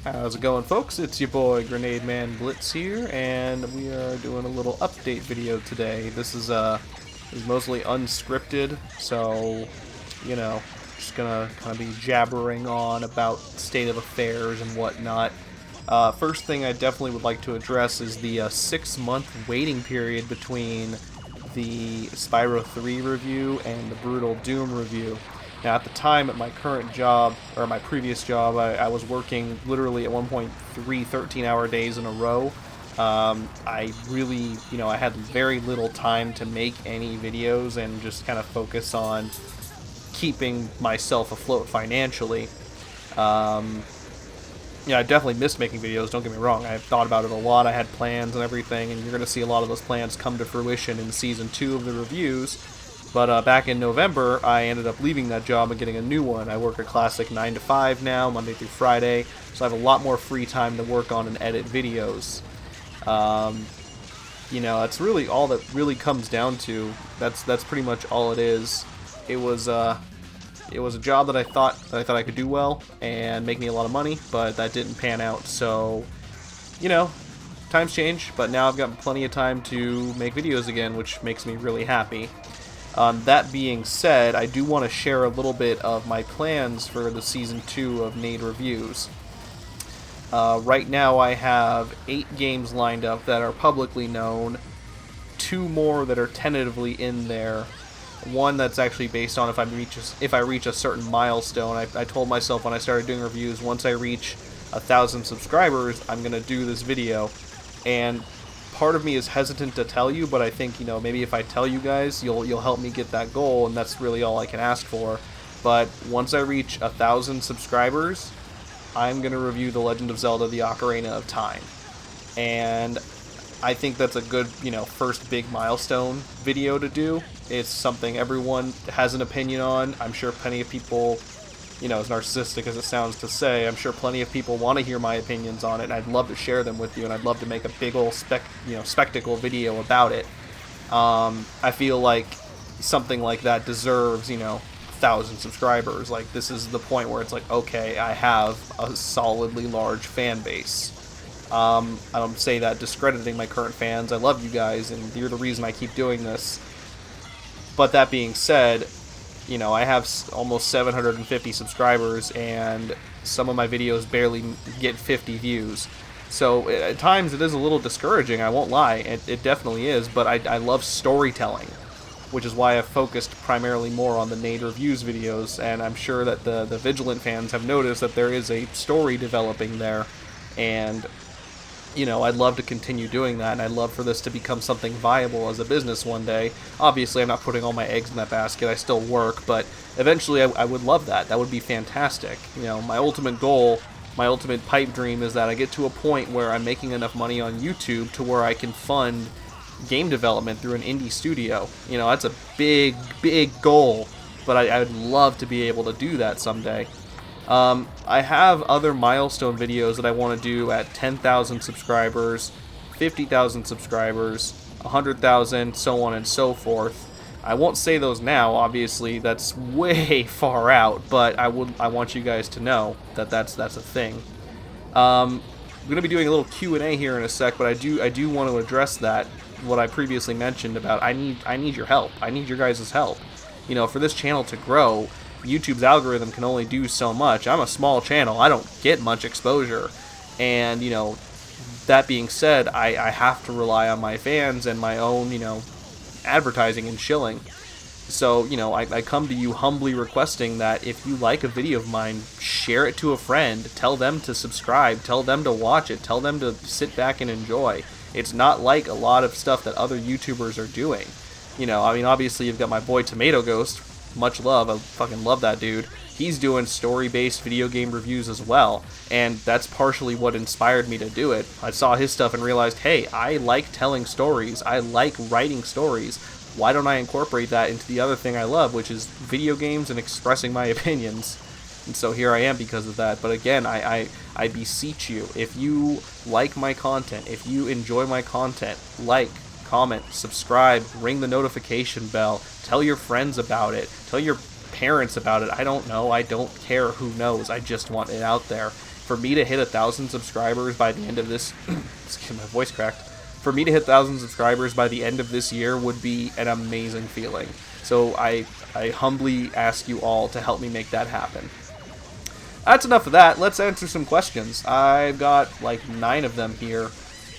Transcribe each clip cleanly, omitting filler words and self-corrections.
How's it going, folks? It's your boy Grenade Man Blitz here, and we are doing a little update video today. This is mostly unscripted, so just gonna kind of be jabbering on about state of affairs and whatnot. First thing I definitely would like to address is the 6-month waiting period between the Spyro 3 review and the Brutal Doom review. Now, at the time, at my current job, or my previous job, I was working literally at one point 13-hour days in a row. I really, I had very little time to make any videos and just kind of focus on keeping myself afloat financially. I definitely missed making videos, don't get me wrong. I thought about it a lot, I had plans and everything, and you're going to see a lot of those plans come to fruition in Season 2 of the reviews. But back in November, I ended up leaving that job and getting a new one. I work a classic 9 to 5 now, Monday through Friday, so I have a lot more free time to work on and edit videos. That's really all that really comes down to. That's pretty much all it is. It was a job that I thought I could do well and make me a lot of money, but that didn't pan out. So, times change, but now I've got plenty of time to make videos again, which makes me really happy. That being said, I do want to share a little bit of my plans for the Season 2 of Nade Reviews. Right now I have 8 games lined up that are publicly known, 2 more that are tentatively in there, one that's actually based on if I reach a certain milestone. I told myself when I started doing reviews, once I reach 1,000 subscribers, I'm going to do this video, and part of me is hesitant to tell you, but I think, maybe if I tell you guys, you'll help me get that goal, and that's really all I can ask for. But once I reach 1,000 subscribers, I'm going to review The Legend of Zelda: The Ocarina of Time. And I think that's a good, first big milestone video to do. It's something everyone has an opinion on. I'm sure plenty of people, as narcissistic as it sounds to say, I'm sure plenty of people want to hear my opinions on it, and I'd love to share them with you, and I'd love to make a big old spectacle video about it. I feel like something like that deserves, 1,000 subscribers. Like, this is the point where it's like, okay, I have a solidly large fan base. I don't say that discrediting my current fans. I love you guys, and you're the reason I keep doing this. But that being said, I have almost 750 subscribers, and some of my videos barely get 50 views. So at times it is a little discouraging, I won't lie, it definitely is, but I love storytelling, which is why I've focused primarily more on the Nade Reviews videos, and I'm sure that the Vigilant fans have noticed that there is a story developing there, and I'd love to continue doing that, and I'd love for this to become something viable as a business one day. Obviously, I'm not putting all my eggs in that basket. I still work, but eventually I would love that. That would be fantastic. My ultimate goal, my ultimate pipe dream is that I get to a point where I'm making enough money on YouTube to where I can fund game development through an indie studio. That's a big, big goal, but I'd love to be able to do that someday. I have other milestone videos that I want to do at 10,000 subscribers, 50,000 subscribers, 100,000, so on and so forth. I won't say those now, obviously, that's way far out, but I want you guys to know that that's a thing. I'm going to be doing a little Q&A here in a sec, but I do want to address that, what I previously mentioned about I need your help. I need your guys' help. For this channel to grow, YouTube's algorithm can only do so much. I'm a small channel. I don't get much exposure. And, that being said, I have to rely on my fans and my own, advertising and shilling. So, I come to you humbly requesting that if you like a video of mine, share it to a friend. Tell them to subscribe. Tell them to watch it. Tell them to sit back and enjoy. It's not like a lot of stuff that other YouTubers are doing. Obviously you've got my boy Tomato Ghost. Much love. I fucking love that dude. He's doing story-based video game reviews as well, and that's partially what inspired me to do it. I saw his stuff and realized, hey, I like telling stories. I like writing stories. Why don't I incorporate that into the other thing I love, which is video games and expressing my opinions? And so here I am because of that. But again, I beseech you, if you like my content, if you enjoy my content, comment, subscribe, ring the notification bell, tell your friends about it, tell your parents about it. I don't know, I don't care, who knows, I just want it out there. for me to hit 1,000 subscribers by the end of this, excuse me, my voice cracked. For me to hit 1,000 subscribers by the end of this year would be an amazing feeling. So I humbly ask you all to help me make that happen. That's enough of that. Let's answer some questions. I've got like 9 of them here.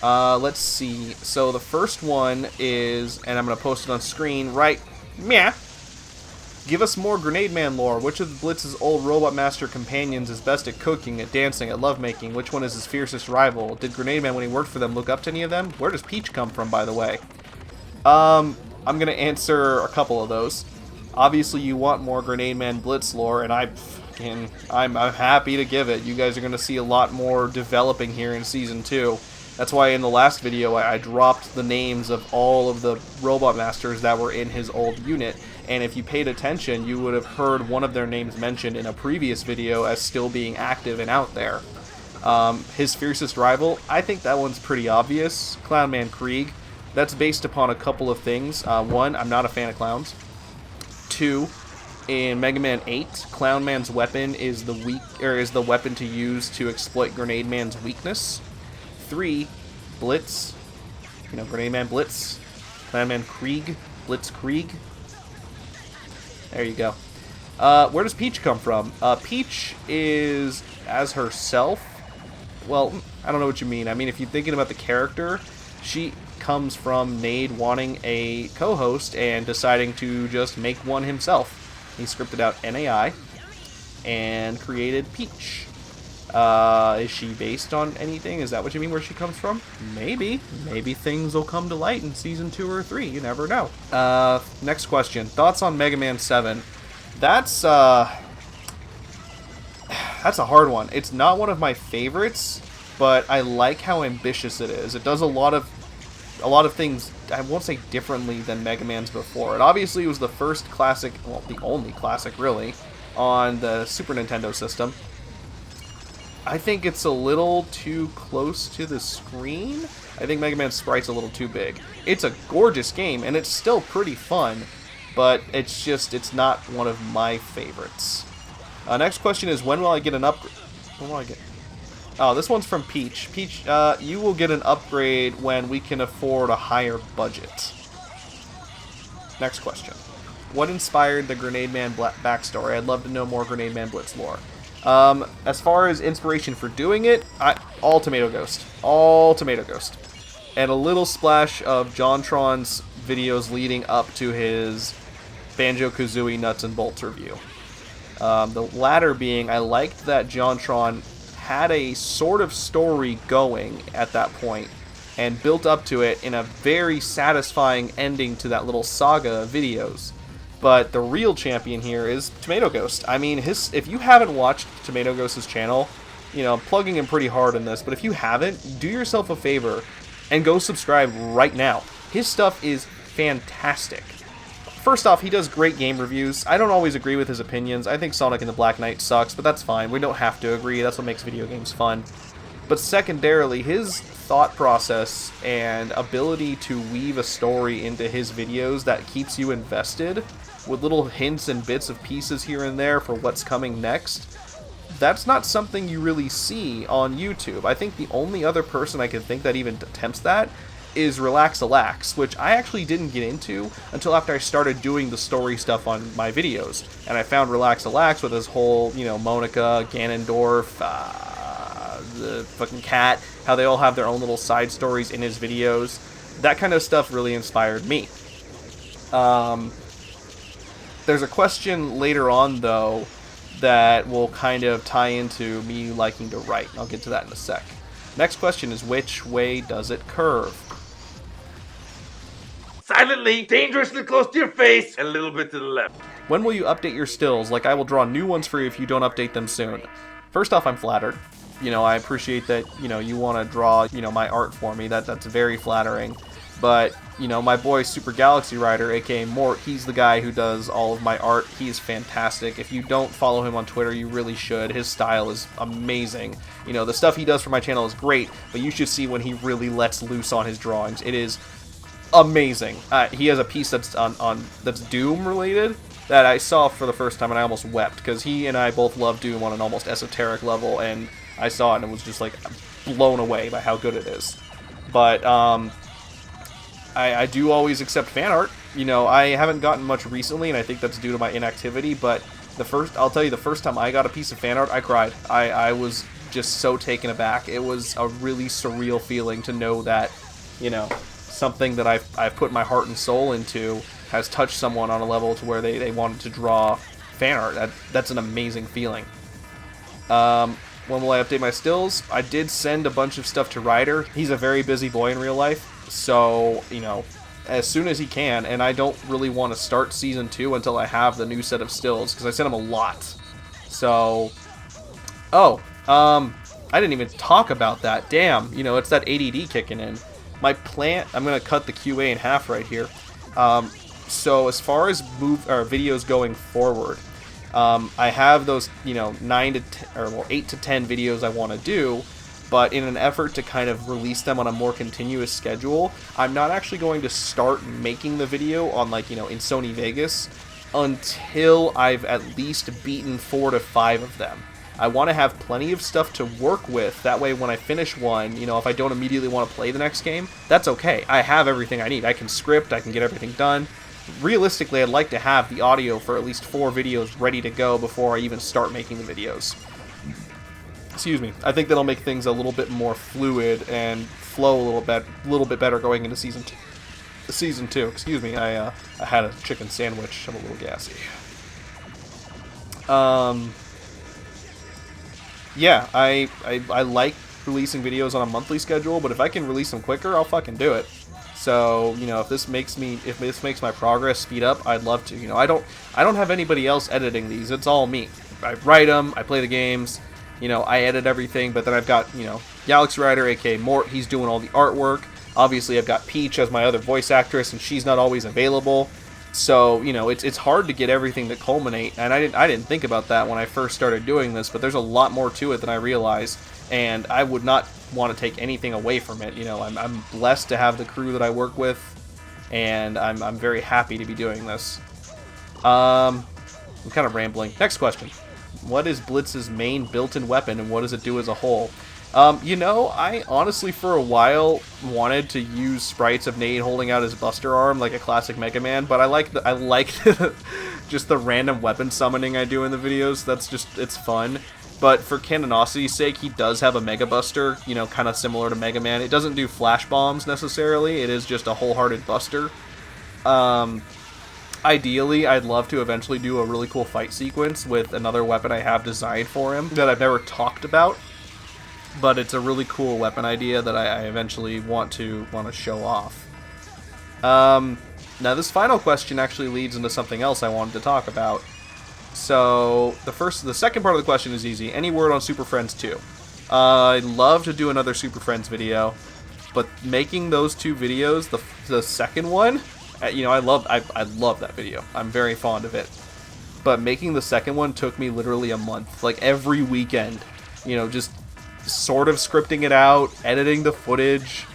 Let's see. So the first one is, and I'm going to post it on screen right. Meh. Give us more Grenade Man lore. Which of Blitz's old Robot Master companions is best at cooking, at dancing, at lovemaking? Which one is his fiercest rival? Did Grenade Man, when he worked for them, look up to any of them? Where does Peach come from, by the way? I'm going to answer a couple of those. Obviously, you want more Grenade Man Blitz lore, and I'm happy to give it. You guys are going to see a lot more developing here in Season 2. That's why in the last video, I dropped the names of all of the Robot Masters that were in his old unit. And if you paid attention, you would have heard one of their names mentioned in a previous video as still being active and out there. His fiercest rival, I think that one's pretty obvious. Clownman Krieg. That's based upon a couple of things. One, I'm not a fan of clowns. 2, in Mega Man 8, Clownman's weapon is the weapon to use to exploit Grenade Man's weakness. 3, Blitz. You know, Grenade Man Blitz. Clownman Krieg. Blitz Krieg. There you go. Where does Peach come from? Peach is, as herself, well, I don't know what you mean. I mean, if you're thinking about the character, she comes from Nade wanting a co-host and deciding to just make one himself. He scripted out NAI and created Peach. Is she based on anything? Is that what you mean, where she comes from? Maybe. Maybe things will come to light in Season 2 or 3. You never know. Next question. Thoughts on Mega Man 7? That's a hard one. It's not one of my favorites, but I like how ambitious it is. It does a lot of things, I won't say differently than Mega Man's before. It obviously was the first classic, well, the only classic, really, on the Super Nintendo system. I think it's a little too close to the screen. I think Mega Man's sprite's a little too big. It's a gorgeous game, and it's still pretty fun, but it's not one of my favorites. Next question is, when will I get an upgrade? When will I get... Oh, this one's from Peach. Peach, you will get an upgrade when we can afford a higher budget. Next question. What inspired the Grenade Man backstory? I'd love to know more Grenade Man Blitz lore. As far as inspiration for doing it, all Tomato Ghost. All Tomato Ghost. And a little splash of JonTron's videos leading up to his Banjo-Kazooie Nuts and Bolts review. The latter being, I liked that JonTron had a sort of story going at that point and built up to it in a very satisfying ending to that little saga of videos. But the real champion here is Tomato Ghost. I mean, if you haven't watched Tomato Ghost's channel, you know, I'm plugging him pretty hard in this, but if you haven't, do yourself a favor and go subscribe right now. His stuff is fantastic. First off, he does great game reviews. I don't always agree with his opinions. I think Sonic and the Black Knight sucks, but that's fine. We don't have to agree. That's what makes video games fun. But secondarily, his thought process and ability to weave a story into his videos that keeps you invested with little hints and bits of pieces here and there for what's coming next, that's not something you really see on YouTube. I think the only other person I can think that even attempts that is Relax-A-Lax, which I actually didn't get into until after I started doing the story stuff on my videos. And I found Relax-A-Lax with his whole, you know, Monica, Ganondorf, the fucking cat, how they all have their own little side stories in his videos. That kind of stuff really inspired me. There's a question later on, though, that will kind of tie into me liking to write. I'll get to that in a sec. Next question is, which way does it curve? Silently, dangerously close to your face, and a little bit to the left. When will you update your stills? Like, I will draw new ones for you if you don't update them soon. First off, I'm flattered. You know, I appreciate that, you know, you want to draw, you know, my art for me. That's very flattering. But, you know, my boy Super Galaxy Rider, aka Mort, he's the guy who does all of my art. He's fantastic. If you don't follow him on Twitter, you really should. His style is amazing. You know, the stuff he does for my channel is great, but you should see when he really lets loose on his drawings. It is amazing. He has a piece that's that's Doom related that I saw for the first time, and I almost wept, because he and I both love Doom on an almost esoteric level, and I saw it and was just like blown away by how good it is. But I do always accept fan art. You know, I haven't gotten much recently, and I think that's due to my inactivity, but I'll tell you, the first time I got a piece of fan art, I cried. I was just so taken aback. It was a really surreal feeling to know that, you know, something that I've put my heart and soul into has touched someone on a level to where they wanted to draw fan art. That's an amazing feeling. When will I update my stills? I did send a bunch of stuff to Ryder. He's a very busy boy in real life, so, you know, as soon as he can, and I don't really want to start Season 2 until I have the new set of stills, because I sent him a lot. So, I didn't even talk about that. Damn, you know, it's that ADD kicking in. My plant, I'm going to cut the QA in half right here. So as far as videos going forward, I have those, you know, 8 to 10 videos I want to do, but in an effort to kind of release them on a more continuous schedule, I'm not actually going to start making the video on, like, you know, in Sony Vegas until I've at least beaten 4 to 5 of them. I want to have plenty of stuff to work with. That way, when I finish one, you know, if I don't immediately want to play the next game, that's okay. I have everything I need. I can script, I can get everything done. Realistically, I'd like to have the audio for at least 4 videos ready to go before I even start making the videos. Excuse me. I think that'll make things a little bit more fluid and flow a little bit better going into season 2. Excuse me. I had a chicken sandwich. I'm a little gassy. Yeah, I like releasing videos on a monthly schedule, but if I can release them quicker, I'll fucking do it. So, you know, if this makes my progress speed up, I'd love to. You know, I don't have anybody else editing these. It's all me. I write them, I play the games, you know, I edit everything, but then I've got, you know, Galaxy Rider, aka Mort, he's doing all the artwork. Obviously, I've got Peach as my other voice actress, and she's not always available. So, you know, it's hard to get everything to culminate, and I didn't think about that when I first started doing this, but there's a lot more to it than I realized, and I would not want to take anything away from it. You know, I'm blessed to have the crew that I work with, and I'm very happy to be doing this. I'm kind of rambling. Next question. What is Blitz's main built-in weapon, and what does it do as a whole? You know, I honestly for a while wanted to use sprites of Nate holding out his Buster arm like a classic Mega Man, but I like just the random weapon summoning I do in the videos. It's fun. But for canonicity's sake, he does have a Mega Buster, you know, kind of similar to Mega Man. It doesn't do flash bombs necessarily. It is just a wholehearted Buster. Ideally, I'd love to eventually do a really cool fight sequence with another weapon I have designed for him that I've never talked about. But it's a really cool weapon idea that I eventually want to show off. Now this final question actually leads into something else I wanted to talk about. So the second part of the question is easy. Any word on Super Friends 2? I'd love to do another Super Friends video, but making those 2 videos, the second one, you know, I love that video. I'm very fond of it. But making the second one took me literally a month, like every weekend. You know, just sort of scripting it out, editing the footage.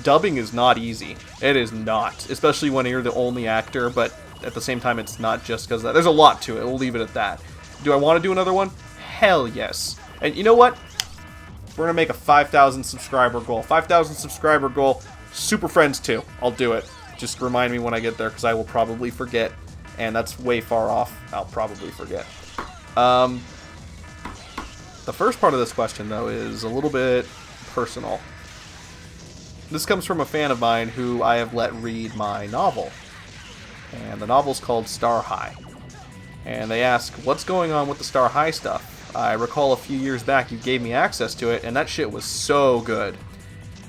Dubbing is not easy. It is not, especially when you're the only actor, but at the same time, it's not just because of that. There's a lot to it. We'll leave it at that. Do I want to do another one? Hell yes. And you know what? We're going to make a 5,000 subscriber goal. 5,000 subscriber goal, Super Friends 2. I'll do it. Just remind me when I get there, because I will probably forget. And that's way far off. I'll probably forget. The first part of this question, though, is a little bit personal. This comes from a fan of mine who I have let read my novel. And the novel's called Star High. And they ask, what's going on with the Star High stuff? I recall a few years back you gave me access to it, and that shit was so good.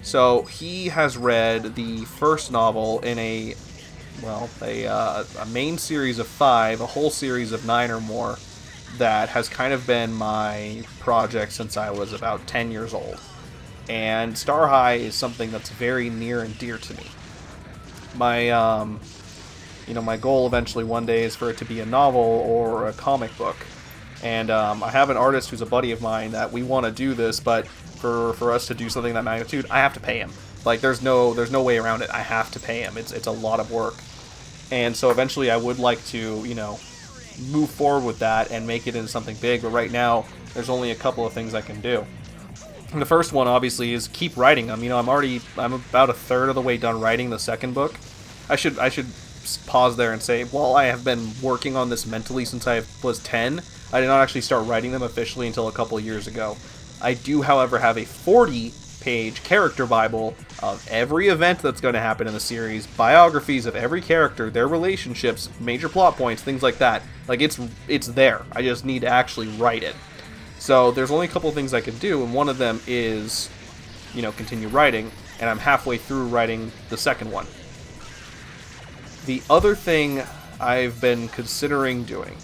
So he has read the first novel in a main series of 5, a whole series of 9 or more, that has kind of been my project since I was about 10 years old. And Star High is something that's very near and dear to me. My goal eventually one day is for it to be a novel or a comic book. And I have an artist who's a buddy of mine that we want to do this, but for us to do something of that magnitude, I have to pay him. Like, there's no way around it. I have to pay him. It's a lot of work. And so eventually I would like to, you know, move forward with that and make it into something big. But right now, there's only a couple of things I can do. And the first one, obviously, is keep writing them. You know, I'm about a third of the way done writing the second book. I should pause there and say, while I have been working on this mentally since I was 10, I did not actually start writing them officially until a couple of years ago. I do, however, have a 40-page character bible of every event that's going to happen in the series, biographies of every character, their relationships, major plot points, things like that. Like, it's there. I just need to actually write it. So there's only a couple of things I can do, and one of them is, you know, continue writing, and I'm halfway through writing the second one. The other thing I've been considering doing,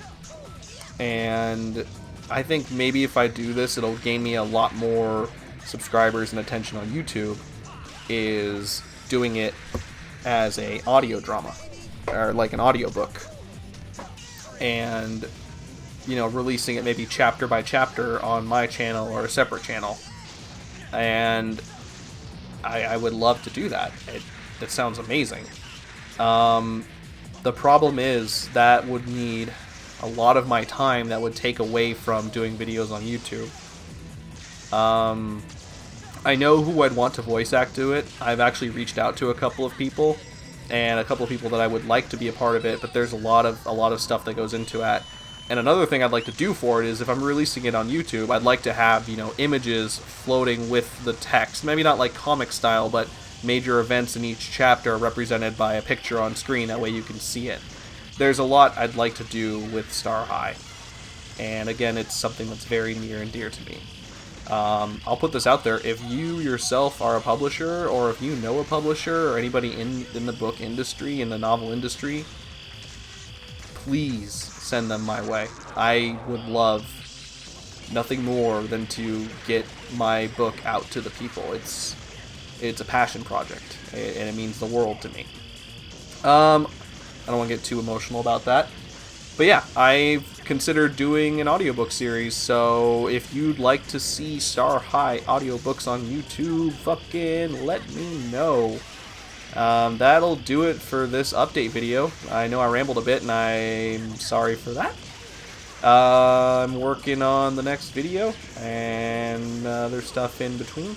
and I think maybe if I do this, it'll gain me a lot more subscribers and attention on YouTube, is doing it as a audio drama, or like an audiobook, and, you know, releasing it maybe chapter by chapter on my channel or a separate channel. And I would love to do that. It sounds amazing. The problem is that would need a lot of my time that would take away from doing videos on YouTube. I know who I'd want to voice act to it. I've actually reached out to a couple of people, and a couple of people that I would like to be a part of it, but there's a lot of stuff that goes into it. And another thing I'd like to do for it is, if I'm releasing it on YouTube, I'd like to have, you know, images floating with the text. Maybe not like comic style, but major events in each chapter are represented by a picture on screen. That way you can see it. There's a lot I'd like to do with Star High. And again, it's something that's very near and dear to me. I'll put this out there. If you yourself are a publisher, or if you know a publisher, or anybody in the book industry, in the novel industry, please send them my way. I would love nothing more than to get my book out to the people. It's a passion project, and it means the world to me. I don't want to get too emotional about that. But yeah, I've considered doing an audiobook series, so if you'd like to see Star High audiobooks on YouTube, fucking let me know. That'll do it for this update video. I know I rambled a bit, and I'm sorry for that. I'm working on the next video, and there's stuff in between.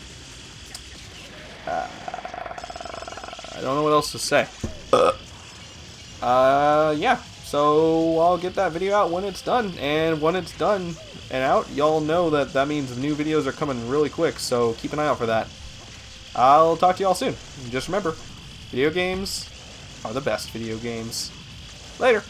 I don't know what else to say. Yeah, so I'll get that video out when it's done, and when it's done and out, y'all know that means new videos are coming really quick, so keep an eye out for that. I'll talk to y'all soon. Just remember, video games are the best video games. Later.